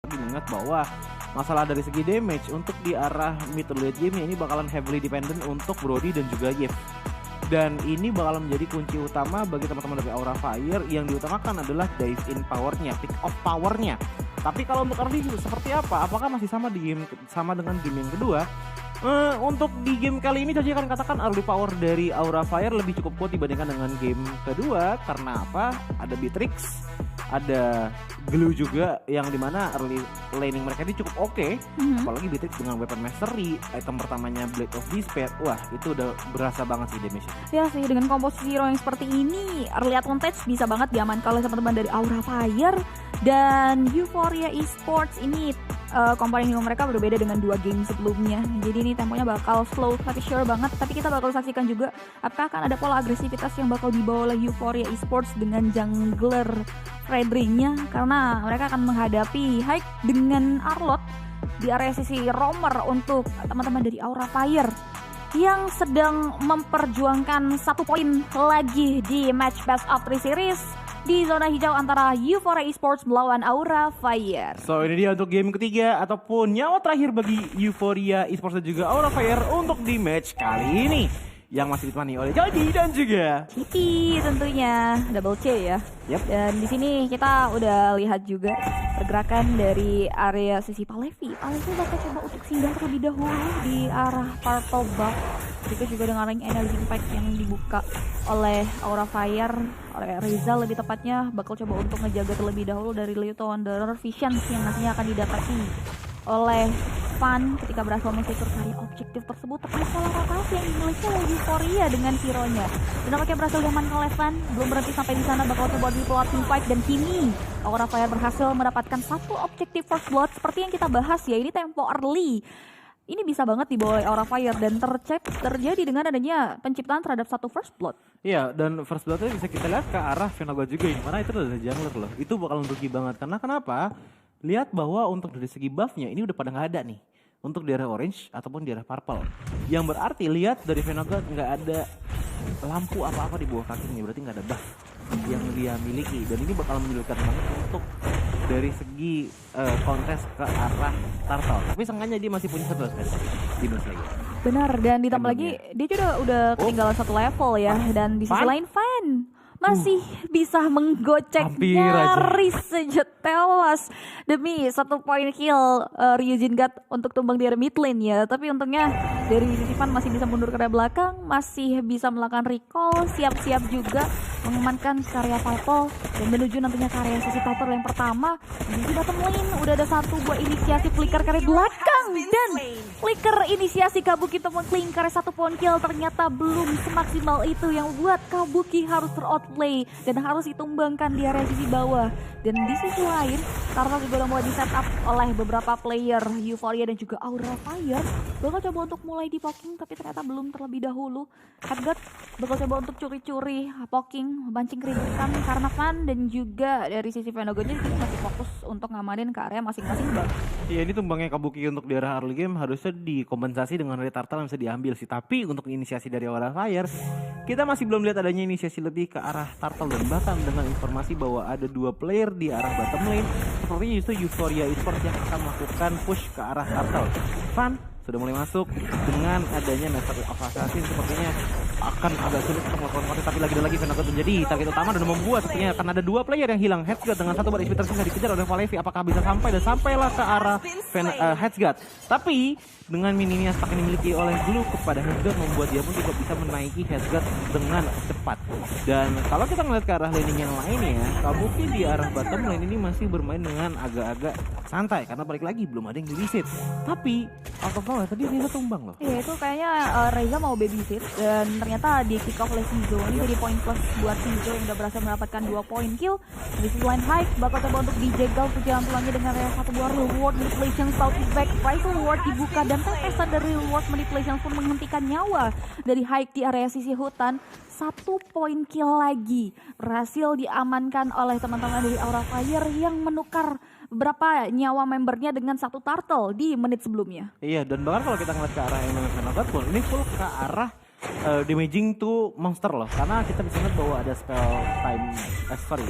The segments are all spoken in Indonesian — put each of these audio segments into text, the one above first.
mengingat bahwa masalah dari segi damage untuk di arah mid to late game ini bakalan heavily dependent untuk Brody dan juga Yves. Dan ini bakalan menjadi kunci utama bagi teman-teman dari Aura Fire. Yang diutamakan adalah dive in powernya, pick off powernya. Tapi kalau untuk early seperti apa? Apakah masih sama dengan game yang kedua? Untuk di game kali ini saya akan katakan early power dari Aura Fire lebih cukup kuat dibandingkan dengan game kedua. Karena apa? Ada Beatrix, ada Glue juga yang dimana early laning mereka ini cukup oke. Apalagi Beatrix dengan weapon mastery, item pertamanya Blade of Despair. Wah, itu udah berasa banget sih damage-nya. Ya sih, dengan komposisi hero yang seperti ini early advantage bisa banget diamankan oleh teman-teman dari Aura Fire. Dan Euphoria Esports ini combining hero mereka berbeda dengan 2 game sebelumnya. Jadi ini temponya bakal slow tapi sure banget. Tapi kita bakal saksikan juga apakah akan ada pola agresivitas yang bakal dibawa oleh Euphoria Esports dengan jungler Fredring-nya, karena mereka akan menghadapi Hike dengan Arlott di area sisi roamer untuk teman-teman dari Aura Fire yang sedang memperjuangkan 1 poin lagi di match best of 3 series di zona hijau antara Euphoria Esports melawan Aura Fire. So ini dia untuk game ketiga ataupun nyawa terakhir bagi Euphoria Esports dan juga Aura Fire untuk di match kali ini, yang masih ditemani oleh Jody dan juga Citi tentunya, double C ya. Yep. Dan di sini kita udah lihat juga pergerakan dari area sisi Palevi. Palevi bakal coba untuk singgah terlebih dahulu di arah Purple Buff. Itu juga dengan ring energy impact yang dibuka oleh Aura Fire, oleh Reza lebih tepatnya, bakal coba untuk ngejaga terlebih dahulu dari Lethal Wanderer Vision yang nantinya akan didapati oleh Fan ketika berhasil mensecure karya objektif tersebut. Tapi pola rotasi yang dimiliki oleh Euphoria dengan hero-nya, dan nampaknya berhasil diamankan oleh Fan. Belum berhenti sampai di sana, bakal coba di plotting fight, dan kini Aura Fire berhasil mendapatkan 1 objektif first blood seperti yang kita bahas ya. Ini tempo early ini bisa banget dibawa oleh Aura Fire dan terjadi dengan adanya penciptaan terhadap 1 first blood. Iya, dan first blood-nya bisa kita lihat ke arah Venaga juga yang mana itu adalah jungler loh. Itu bakal rugi banget karena kenapa? Lihat bahwa untuk dari segi buff-nya ini udah pada nggak ada nih. Untuk di area orange ataupun di area purple. Yang berarti lihat dari Venaga nggak ada lampu apa-apa di bawah kakinya, berarti nggak ada buff yang dia miliki. Dan ini bakal menyulitkan banget untuk dari segi kontes ke arah turtle. Tapi seenggaknya dia masih punya 1 aspek di lagi. Benar, dan ditambah lagi dia juga udah ketinggalan 1 level ya. Dan di sisi lain Fan masih bisa menggocek nyaris saja tewas demi 1 poin kill Ryujin God untuk tumbang di area mid lane ya. Tapi untungnya dari sisi Fan masih bisa mundur ke area belakang, masih bisa melakukan recall, siap-siap juga mengamankan karya Purple dan menuju nantinya karya sisi Turtle yang pertama. Di bottom lane udah ada 1 buah inisiasi flicker karya belakang, dan flicker inisiasi Kabuki untuk mengklaim karya 1 poin kill ternyata belum semaksimal itu yang buat Kabuki harus teroutplay dan harus ditumbangkan di area sisi bawah. Dan di sisi lain Turtle juga udah mulai di setup oleh beberapa player Euphoria dan juga Aura Fire. Bakal coba untuk mulai di poking, tapi ternyata belum terlebih dahulu. Headguard bakal coba untuk curi-curi poking, mancing keributan karena Fan dan juga dari sisi Venagonya masih fokus untuk ngamanin ke area masing-masing bang. Iya, ini tumbangnya Kabuki untuk di arah early game harusnya dikompensasi dengan dari Turtle yang bisa diambil sih. Tapi untuk inisiasi dari Aura Fire, kita masih belum lihat adanya inisiasi lebih ke arah Turtle. Dan bahkan dengan informasi bahwa ada 2 player di arah bottom lane, sepertinya justru Euphoria Esports yang akan melakukan push ke arah Turtle. Fan sudah mulai masuk dengan adanya Master of Assassin, sepertinya akan agak sulit untuk melakukan kontes, tapi lagi dan lagi Venaga menjadi target utama dan membuat sepertinya akan ada 2 player yang hilang. Headsguard dengan 1 bar HP tersisa dikejar oleh Valevi, apakah bisa sampai, dan sampailah ke arah Headsguard. Tapi dengan minimnya stack yang dimiliki oleh Glue kepada Headsguard membuat dia pun tidak bisa menaiki Headsguard dengan cepat. Dan kalau kita melihat ke arah laning yang lainnya, Kabuki di arah bottom lane ini masih bermain dengan agak-agak santai karena balik lagi belum ada yang di-reset. Tapi out of nowhere tadi Reza tumbang loh. Iya, itu kayaknya Reza mau babysit dan ternyata di kick off oleh Shizo. Ini jadi poin plus buat Shizo yang udah berhasil mendapatkan 2 poin kill. Di sisi lain Hike bakal coba untuk dijegal perjalanan pulangnya dengan area 1 buah reward manipulation south back. Rifle reward dibuka dan tetesan dari reward manipulation pun menghentikan nyawa dari Hike di area sisi hutan. 1 poin kill lagi berhasil diamankan oleh teman-teman dari Aura Fire yang menukar beberapa nyawa membernya dengan 1 turtle di menit sebelumnya. Iya, dan bahkan kalau kita ngeliat ke arah yang namanya Venaga pun ini full ke arah damaging to monster loh, karena kita bisa lihat bahwa ada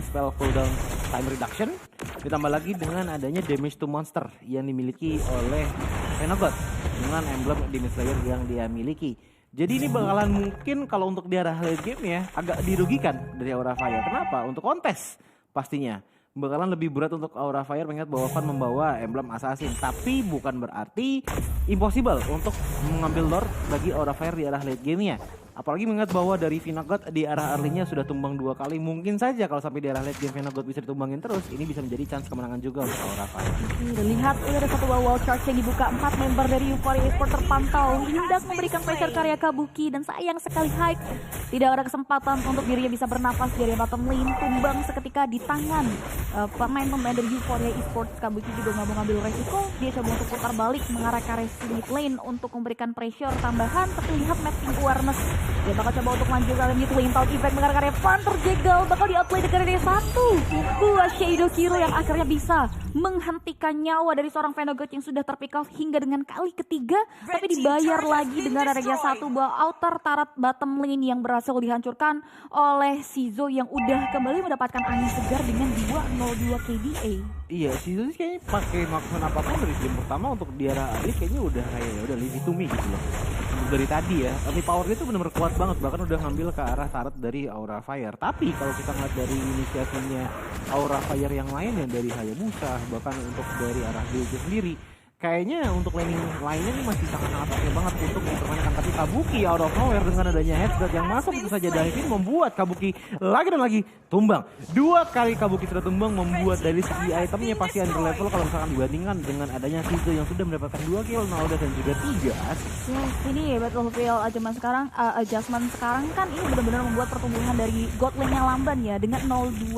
spell cooldown time reduction Ditambah lagi dengan adanya damage to monster yang dimiliki oleh Phenagot dengan emblem Demon Slayer yang dia miliki. Jadi ini bakalan mungkin kalau untuk di arah late game ya agak dirugikan dari Aura Fire. Kenapa? Untuk kontes pastinya bakalan lebih berat untuk Aura Fire mengingat bahwa Van membawa emblem assassin. Tapi bukan berarti impossible untuk mengambil lore bagi Aura Fire di arah late game-nya. Apalagi mengingat bahwa dari Phenagot di arah early-nya sudah tumbang 2 kali. Mungkin saja kalau sampai di arah late game Phenagot bisa ditumbangin terus, ini bisa menjadi chance kemenangan juga untuk Aura Fire. Lihat, udah ada satu wall charge yang dibuka. 4 member dari Euphoria Esports terpantau hendak memberikan pressure karya Kabuki, dan sayang sekali Hype tidak ada kesempatan untuk dirinya bisa bernafas dari bottom lane. Tumbang seketika di tangan pemain-pemain dari Euphoria Esports. Kabuki juga nggak mau ngambil resiko, dia coba untuk putar balik mengarah ke arah mid lane untuk memberikan pressure tambahan. Tapi lihat mapping awareness, dia bakal coba untuk lanjut ke mid lane. Taunt effect mengarah ke arah Van terjegal, bakal di outplay dengan dari 1 buah Shadow Hero yang akhirnya bisa menghentikan nyawa dari seorang Phenagot yang sudah terpick off hingga dengan kali ketiga. Tapi dibayar lagi dengan adanya 1 buah outer turret bottom lane yang berhasil dihancurkan oleh Shizo yang udah kembali mendapatkan angin segar dengan 202 KDA. Iya, Shizo sih kayaknya pakai maksud apapun dari game pertama untuk di arah early kayaknya udah kayak udah leave to me gitu loh. Dari tadi ya, tapi power dia tuh benar-benar kuat banget, bahkan udah ngambil ke arah turret dari Aura Fire. Tapi kalau kita ngeliat dari inisiasinya Aura Fire yang lain yang dari Hayabusa, bahkan untuk dari arah Gilge sendiri, kayaknya untuk laning lainnya ini masih sangat-sangat oke banget untuk mempermainkan. Tapi Kabuki out of nowhere dengan adanya headshot yang masuk itu saja Daivin membuat Kabuki lagi dan lagi tumbang. 2 kali Kabuki sudah tumbang, membuat dari segi itemnya pasti under level kalau misalkan dibandingkan dengan adanya Shizo yang sudah mendapatkan 2 kill, Nalda dan juga 3 assist. Yes, ini Battlefield adjustment sekarang kan ini benar-benar membuat pertumbuhan dari God lane-nya lamban ya dengan 021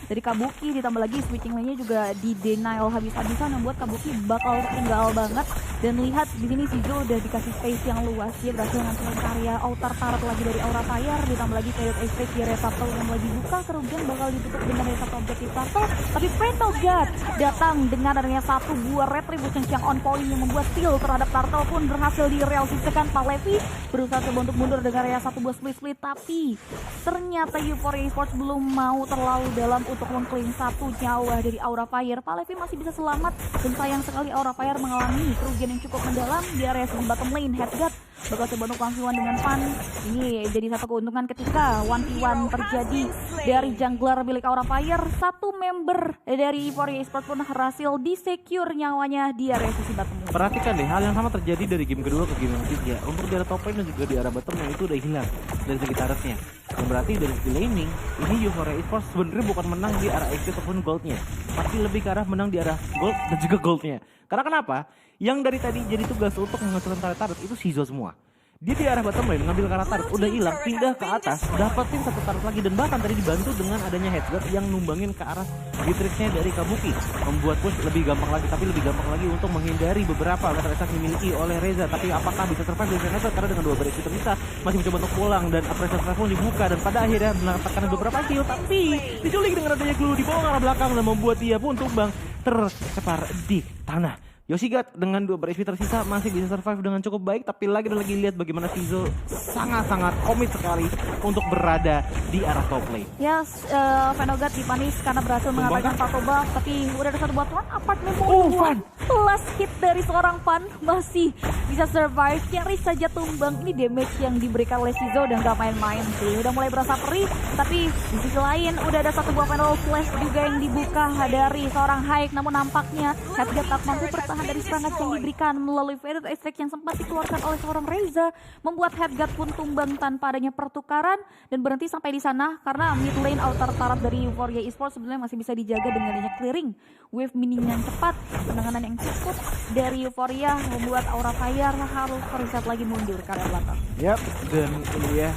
dari Kabuki, ditambah lagi switching lane-nya juga di denial habis-habisan membuat Kabuki bakal tinggal banget. Dan lihat di sini Shizo udah dikasih space yang luas, dia berhasil ngancurin karya outer turret lagi dari Aura Fire, ditambah lagi Chaos Effect di Resapto yang lagi buka, kerugian bakal ditutup dengan Resapto objektif turtle. Tapi Phenagot datang dengan adanya 1 buah retribution yang on point yang membuat steal terhadap turtle pun berhasil direalisasikan. Pak Levi berusaha coba untuk mundur dengan area 1 buah split, tapi ternyata Euphoria Esports belum mau terlalu dalam untuk mengklaim 1 nyawa dari Aura Fire. Pak Levi masih bisa selamat, dan sayang sekali Aura Fire mengalami kerugian yang cukup mendalam di area bottom lane. Headgut bakal coba untuk langsung dengan Van. Ini jadi satu keuntungan ketika 1v1 terjadi dari jungler milik Aura Fire. 1 member dari Euphoria Esports pun berhasil di-secure nyawanya di area sisi bottom lane. Perhatikan deh, hal yang sama terjadi dari game kedua ke game yang ketiga. Untuk di arah top lane dan juga di arah bottom lane itu udah hilang dari segi turretnya. Yang berarti dari segi laning, ini Euphoria Esports sebenarnya bukan menang di arah XP ataupun goldnya, pasti lebih ke arah menang di arah gold dan juga goldnya. Karena kenapa? Yang dari tadi jadi tugas untuk menghancurkan turret itu Shizo semua. Dia di arah bottom lane ngambil karena turret udah hilang, pindah ke atas, dapetin 1 turret lagi, dan bahkan tadi dibantu dengan adanya headshot yang numbangin ke arah Beatrix-nya dari Kabuki, membuat push lebih gampang lagi. Tapi lebih gampang lagi untuk menghindari beberapa attack yang dimiliki oleh Reza. Tapi apakah bisa survive dari Phenagot? Karena dengan 2 berisi tersisa masih mencoba untuk pulang, dan pressure pun dibuka, dan pada akhirnya mendapatkan beberapa kill. Tapi diculik dengan adanya glue di bawah arah belakang dan membuat dia pun tumbang tersebar di tanah. Yoshigat dengan 2 berespi tersisa masih bisa survive dengan cukup baik, tapi lagi dan lagi lihat bagaimana Shizo sangat-sangat komit sekali untuk berada di arah top lane. Yes, Phenagot dipanis karena berhasil mengatakan Pato buff, tapi udah ada 1 buat Van apartemen Van. Last hit dari seorang Van masih bisa survive, nyaris saja tumbang. Ini damage yang diberikan oleh Shizo udah gak main-main sih, udah mulai berasa perih. Tapi di sisi lain udah ada 1 buah panel flash juga yang dibuka dari seorang Haik, namun nampaknya Headgut tak mampu bertahan dari serangan yang diberikan melalui Faded Extract yang sempat dikeluarkan oleh seorang Reza, membuat Headgut pun tumbang tanpa adanya pertukaran dan berhenti sampai di sana karena mid lane outer turret dari Euphoria Esports sebenarnya masih bisa dijaga dengan adanya clearing wave minion yang cepat, penanganan yang cukup dari Euphoria membuat Aura Fire harus reset lagi mundur ke arah belakang. Yap, dan ini dia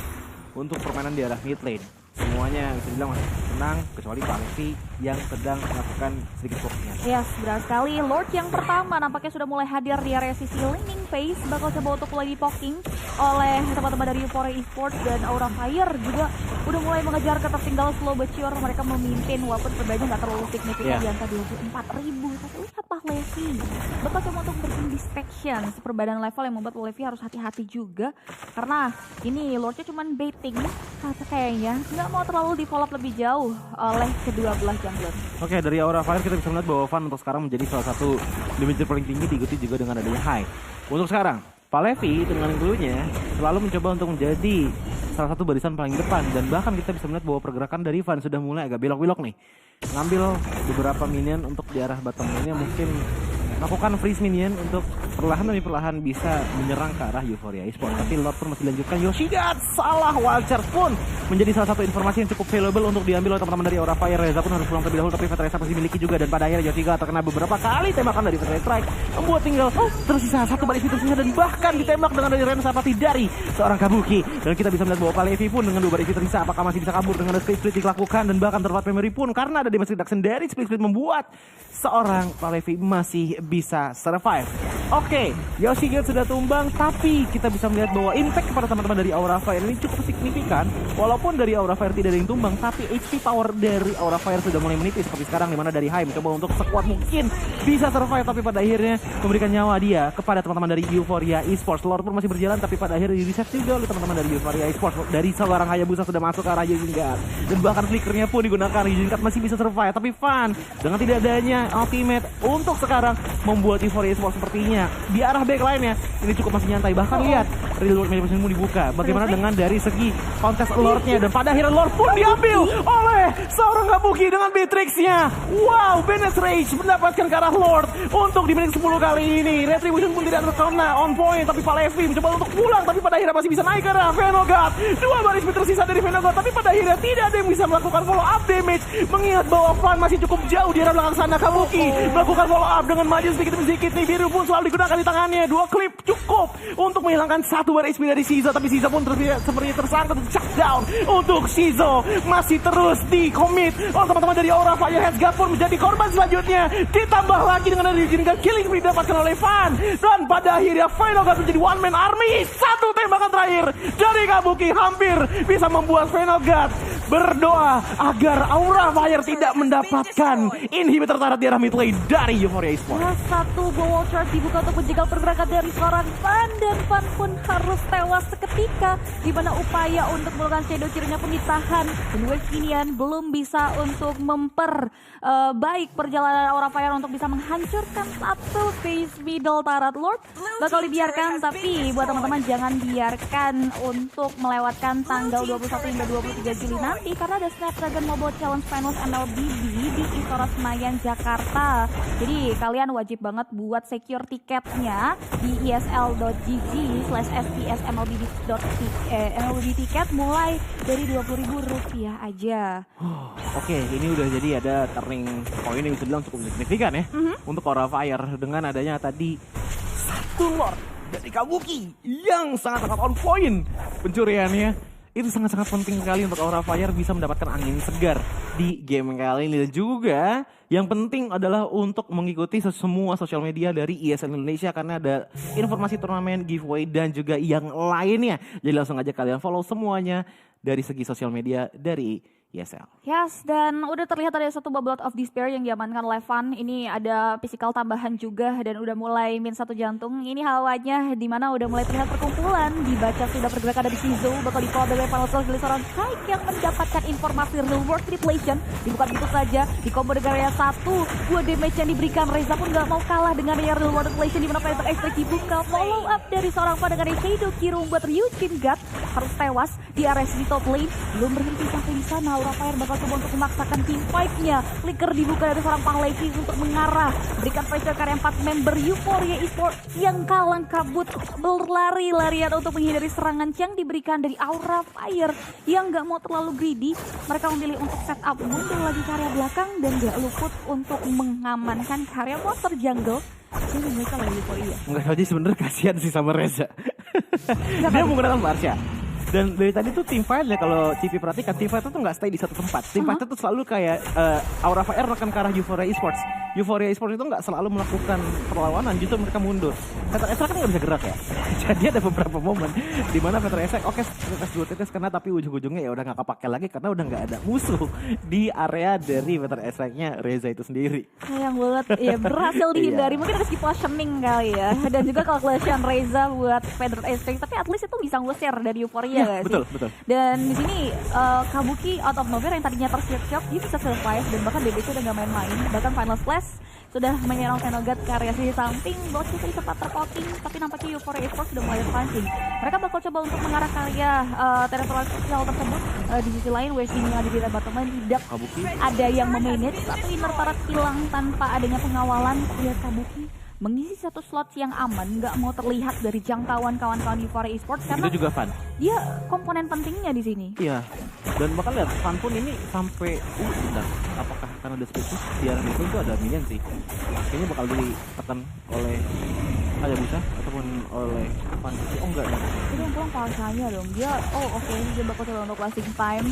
untuk permainan di arah mid lane. Semuanya bisa dibilang masih tenang kecuali Pak Levi yang sedang melakukan sedikit fokusnya. Yes, benar sekali. Lord yang pertama nampaknya sudah mulai hadir di area sisi laning phase, bakal coba untuk mulai di-poking oleh teman-teman dari Euphoria Esports, dan Aura Fire juga udah mulai mengejar ketertinggalan slow but sure. Mereka memimpin walaupun perbedaannya nggak terlalu signifikan di angka 24.000. Tapi lihat Pahlevi bakal coba untuk bermain distraction seperbadan level yang membuat Pahlevi harus hati-hati juga karena ini Lordnya cuman baiting kayaknya nggak mau terlalu di-follow lebih jauh oleh kedua belah jungler. Oke, dari Aura Fire kita bisa melihat bahwa Van untuk sekarang menjadi salah satu damager paling tinggi, diikuti juga dengan adanya High. Untuk sekarang Pahlevi dengan clue-nya selalu mencoba untuk menjadi salah satu barisan paling depan dan bahkan kita bisa melihat bahwa pergerakan dari Van sudah mulai agak belok-belok nih. Ngambil beberapa minion untuk di arah bottom lane-nya, mungkin lakukan freeze minion untuk perlahan demi perlahan bisa menyerang ke arah Euphoria Esports. Tapi Lord pun masih dilanjutkan. Yoshigat salah, Wild Charge pun menjadi salah satu informasi yang cukup valuable untuk diambil oleh teman-teman dari Aura Fire. Reza pun harus pulang terlebih dahulu, tapi Veteresa masih dimiliki juga dan pada akhirnya Yoshigat terkena beberapa kali tembakan dari Veteresa Strike, membuat tinggal tersisa satu baris fitur dan bahkan ditembak dengan dari Ren Sapati dari seorang Kabuki. Dan kita bisa melihat bahwa Pahlevi pun dengan dua baris fitur sisa apakah masih bisa kabur dengan split split dilakukan dan bahkan terdapat memory pun karena ada damage reduction dari split split membuat seorang Pahlevi masih bisa survive. Oke, Yoshigat sudah tumbang, tapi kita bisa melihat bahwa impact kepada teman-teman dari Aura Fire ini cukup signifikan. Walaupun dari Aura Fire tidak ada yang tumbang, tapi HP power dari Aura Fire sudah mulai menipis seperti sekarang, dimana dari High mencoba untuk sekuat mungkin bisa survive, tapi pada akhirnya memberikan nyawa dia kepada teman-teman dari Euphoria Esports. Lord pun masih berjalan, tapi pada akhirnya di-reset juga oleh teman-teman dari Euphoria Esports. Dari seorang Hayabusa sudah masuk ke arah Yoshigat, dan bahkan flickernya pun digunakan. Yoshigat masih bisa survive, tapi Van dengan tidak adanya ultimate untuk sekarang membuat Euphoria Esports sepertinya di arah backline-nya ini cukup masih nyantai. Bahkan lihat Real World Match pun dibuka. Bagaimana dengan dari segi kontes Lord-nya, dan pada akhirnya Lord pun diambil oleh seorang Kabuki dengan Beatrix-nya. Wow, Bennett Rage mendapatkan ke arah Lord untuk di menit 10 kali ini. Retribution pun tidak terkena on point, tapi Pahlevi mencoba untuk pulang, tapi pada akhirnya masih bisa naik ke arah Venogard. Dua baris tersisa dari Venogard, tapi pada akhirnya tidak ada yang bisa melakukan follow up damage, mengingat bahwa Van masih cukup jauh di arah belakang sana. Kabuki melakukan follow up dengan maju sedikit demi sedikit. Nih biru pun selalu digunakan di tangannya. Dua klip cukup untuk menghilangkan satu bar HP dari Shizo, tapi Shizo pun sepertinya tersangkut untuk shutdown. Untuk Shizo masih terus di commit oleh teman-teman dari Aura Fire. Headsguard pun menjadi korban selanjutnya, ditambah lagi dengan ada diizinkan killing spree didapatkan oleh Van, dan pada akhirnya Venogard menjadi one man army. Satu tembakan terakhir dari Kabuki hampir bisa membuat Venogard berdoa agar Aura Fire tidak mendapatkan inhibitor tarat di arah mid lane dari Euphoria Esports. Satu wall charge dibuka untuk menjegal pergerakan dari seorang Van, dan Van pun harus tewas seketika, di mana upaya untuk melakukan shadow cirinya pun ditahan, dan wave minion belum bisa untuk memperbaik perjalanan Aura Fire untuk bisa menghancurkan satu face middle tarat Lord. Bakal dibiarkan, tapi buat teman-teman jangan biarkan untuk melewatkan tanggal 21 hingga 23 Juli nanti, karena ada Snapdragon Mobile Challenge Finals MLBB di Istora Senayan, Jakarta. Jadi kalian wajib banget buat secure tiketnya di isl.gg/sps MLB tiket mulai dari Rp20.000 aja. Oke, ini udah jadi ada turning point yang bisa bilang cukup signifikan ya untuk Aura Fire dengan adanya tadi satu Lord dari Kabuki yang sangat-sangat on point pencuriannya. Itu sangat-sangat penting sekali untuk Aura Fire bisa mendapatkan angin segar di game kali ini. Dan juga yang penting adalah untuk mengikuti semua sosial media dari ESL Indonesia, karena ada informasi turnamen, giveaway, dan juga yang lainnya. Jadi langsung aja kalian follow semuanya dari segi sosial media dari ESL. Yes, dan udah terlihat ada satu Bubble of Despair yang diamankan oleh Van. Ini ada physical tambahan juga dan udah mulai min satu jantung. Ini hawanya dimana udah mulai terlihat perkumpulan. Dibaca sudah pergerakan dari Shizo, bakal di-follow oleh Final Soul dari seorang Haik yang mendapatkan informasi real world tripulation. Dibuka begitu saja, di combo dengan area 1, 2 damage yang diberikan. Reza pun gak mau kalah dengan area real world tripulation, dimana Predator Extract dibuka. Follow up dari seorang Van dengan Shadow Kiru membuat Ryujin God harus tewas di area di top lane. Belum berhenti sampai di sana, Aura Fire bakal coba untuk memaksakan team fight-nya. Flicker dibuka dari seorang Pahlevi untuk mengarah, berikan pressure ke area 4 member Euphoria Esports yang kalang kabut berlari-larian untuk menghindari serangan yang diberikan dari Aura Fire yang gak mau terlalu greedy. Mereka memilih untuk set up mundur lagi ke area belakang dan gak luput untuk mengamankan area monster jungle. Jadi mereka lagi Euphoria. Enggak tahu aja sebenarnya kasihan sih sama Reza. Dia menggunakan Marsha. Dan dari tadi tuh team fight ya, kalau Cipi perhatikan team fight tuh nggak stay di satu tempat. Team fight tuh selalu kayak Aura Fire akan ke arah Euphoria Esports. Euphoria Esports itu nggak selalu melakukan perlawanan, justru mereka mundur. Veteran Esek kan nggak bisa gerak ya. Jadi ada beberapa momen di mana Veteran Esek oke tetes 2 tetes kena, tapi ujung-ujungnya ya udah nggak kepake lagi karena udah nggak ada musuh di area dari Veteran Eseknya Reza itu sendiri. Sayang banget, ya berhasil dihindari. Mungkin ada skill positioning kali ya. Dan juga calculation Reza buat Veteran Esek, tapi at least itu bisa ngusir dari Euphoria gak betul, sih? Betul. Dan di sini Kabuki out of nowhere yang tadinya tersiap-siap dia bisa survive, dan bahkan DBC udah gak main-main. Bahkan final flash sudah menyerang Xenogat ke area sisi samping. Bot tadi sempat terpoting, tapi nampaknya Euphoria Esports sudah mulai pancing. Mereka bakal coba untuk mengarah ke area territorial tersebut. Di sisi lain West ini ada di departemen, tidak Kabuki ada yang memanage. Satu inner turret hilang tanpa adanya pengawalan. Lihat Kabuki mengisi satu slot yang aman, nggak mau terlihat dari jangkauan kawan-kawan Euphoria Esports karena itu juga Fan. dia komponen pentingnya di sini. Iya. Dan bahkan lihat Fan pun ini sampai bentar, apakah karena ada spesies di arah itu ada minion sih. Kayaknya bakal ditekan oleh Hayabusa ataupun oleh Fan. Oh enggak ya. Jadi yang pulang palsanya dong. Dia oke, dia bakal coba untuk lasting time.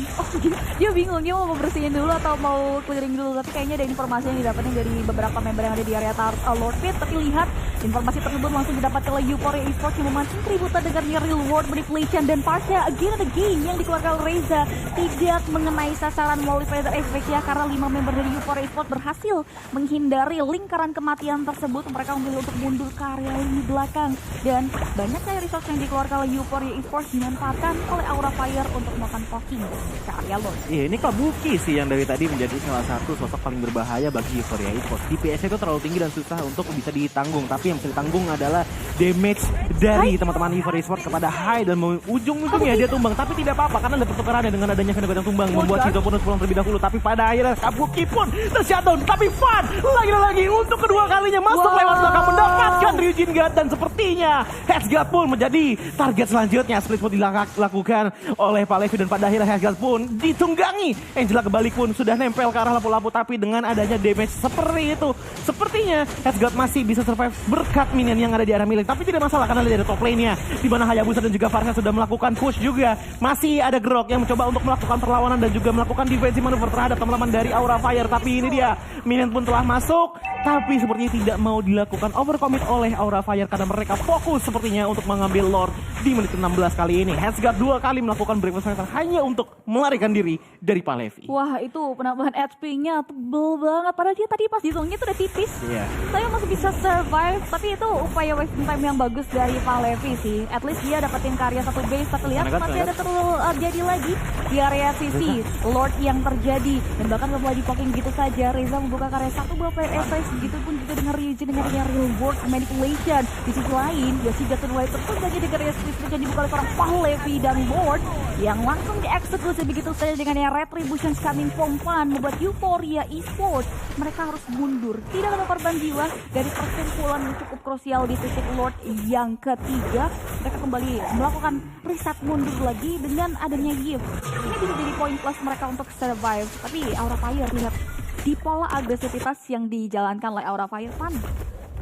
Dia bingung dia mau bersihin dulu atau mau clearing dulu, tapi kayaknya ada informasi yang didapatnya dari beberapa member yang ada di area Lord Pit. Tapi lihat informasi tersebut langsung didapatkan oleh Euphoria Esports yang memancing keributan dengannya real world manipulation, dan pasnya again and again yang dikeluarkan oleh Reza tidak mengenai sasaran melalui Feather Asphyxia karena 5 member dari Euphoria Esports berhasil menghindari lingkaran kematian tersebut. Mereka memilih untuk mundur ke area lini belakang, dan banyaknya resource yang dikeluarkan oleh Euphoria Esports dimanfaatkan oleh Aura Fire untuk melakukan poking ke area Lord. Iya, ini Kabuki sih yang dari tadi menjadi salah satu sosok paling berbahaya bagi Euphoria Esports. DPS itu terlalu tinggi dan susah untuk bisa ditanggung, tapi yang bisa ditanggung adalah damage dari teman-teman Euphoria Esports kepada Hai, dan ujung-ujungnya dia tumbang, tapi tidak apa-apa karena ada pertukarannya dengan adanya Xenogat yang tumbang membuat Shizo pun pulang terlebih dahulu, tapi pada akhirnya Kabuki pun tershutdown. Tapi Fan lagi-lagi untuk kedua kalinya masuk lewat belakang mendapatkan Ryujin Guard, dan sepertinya Hexguard pun menjadi target selanjutnya. Split pun dilakukan oleh Pak Levi, dan pada akhirnya Hexguard pun ditunggangi. Angela kebalik pun sudah nempel ke arah lampu-lampu, tapi dengan adanya damage seperti itu sepertinya Hexguard masih bisa survive berkat minion yang ada di area milik. Tapi tidak masalah karena dari top lane-nya di mana Hayabusa dan juga Farsa sudah melakukan push juga. Masih ada Grok yang mencoba untuk melakukan perlawanan dan juga melakukan defensive maneuver terhadap teman-teman dari Aura Fire. Tapi ini dia, minion pun telah masuk, tapi sepertinya tidak mau dilakukan overcommit oleh Aura Fire karena mereka fokus sepertinya untuk mengambil Lord di menit 16 kali ini. Hexguard 2 kali melakukan breakfast fighter hanya untuk melarikan diri dari Pak Levi. Wah, itu penambahan HP-nya tebel banget. Padahal dia tadi pas ditunggu itu udah tipis. Iya. Tapi masih bisa survive. Tapi itu upaya wasting time yang bagus dari Pak Levi sih. At least dia dapetin karya satu base. Tapi lihat masih ada terjadi lagi di area sisi Lord yang terjadi. Dan bahkan setelah di poking gitu saja, Reza membuka karya satu buah PSS. Begitupun juga dengan Ryujin dengan real world manipulation. Di sisi lain, Yoshi Jackson White terus lagi dengan karya split yang dibuka oleh seorang Pak Levi dan Lord yang langsung dieksekusi begitu saja dengan yang retribution coming from Fan, membuat Euphoria Esports mereka harus mundur. Tidak ada korban jiwa dari perkumpulan yang cukup krusial di titik Lord yang ketiga. Mereka kembali melakukan reset mundur lagi dengan adanya gift. Ini bisa jadi poin plus mereka untuk survive. Tapi Aura Fire lihat di pola agresivitas yang dijalankan oleh Aura Fire, Fan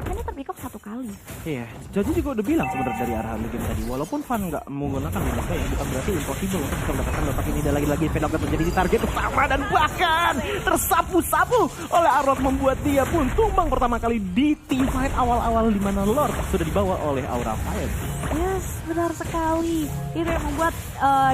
ini terpick up 1 kali. Iya, jadi juga udah bilang sebenarnya dari arah game tadi, walaupun Fan nggak menggunakan Minoka ya, bukan berarti impossible untuk bisa mendapatkan letak ini. Dan lagi-lagi Minoka menjadi di target utama dan bahkan tersapu-sapu oleh Arok, membuat dia pun tumbang pertama kali di team fight awal-awal di mana Lord sudah dibawa oleh Aura Fire. Yes, benar sekali. Itu yang membuat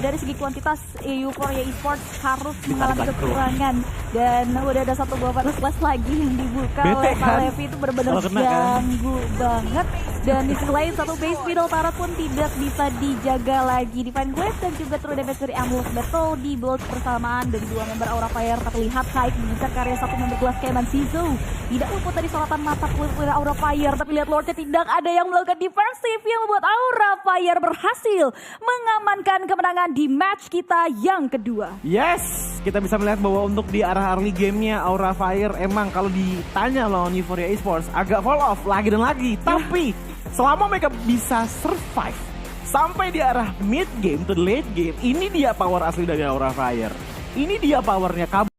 dari segi kuantitas Euphoria Esports harus mengalami kekurangan. Dan udah ada satu buah panas plus lagi yang dibuka oleh Pak Levi, itu benar-benar ganggu banget. Dan di sisi lain satu base middle turret pun tidak bisa dijaga lagi. Divine Glaive dan juga true damage dari Amulet Battle di build bersamaan dari 2 member Aura Fire. Tapi lihat Haik mengincar karya 1 member Glass Cayman Shizu. Tidak luput dari sorotan mata kulit Aura Fire. Tapi lihat Lordnya tidak ada yang melakukan defensif yang membuat Aura Fire berhasil mengamankan kemenangan di match kita yang kedua. Yes, kita bisa melihat bahwa untuk di arah early game-nya Aura Fire emang kalau ditanya lawan Euphoria Esports agak fall off lagi dan lagi. Tapi selama mereka bisa survive sampai di arah mid game to late game, ini dia power asli dari Aura Fire. Ini dia powernya.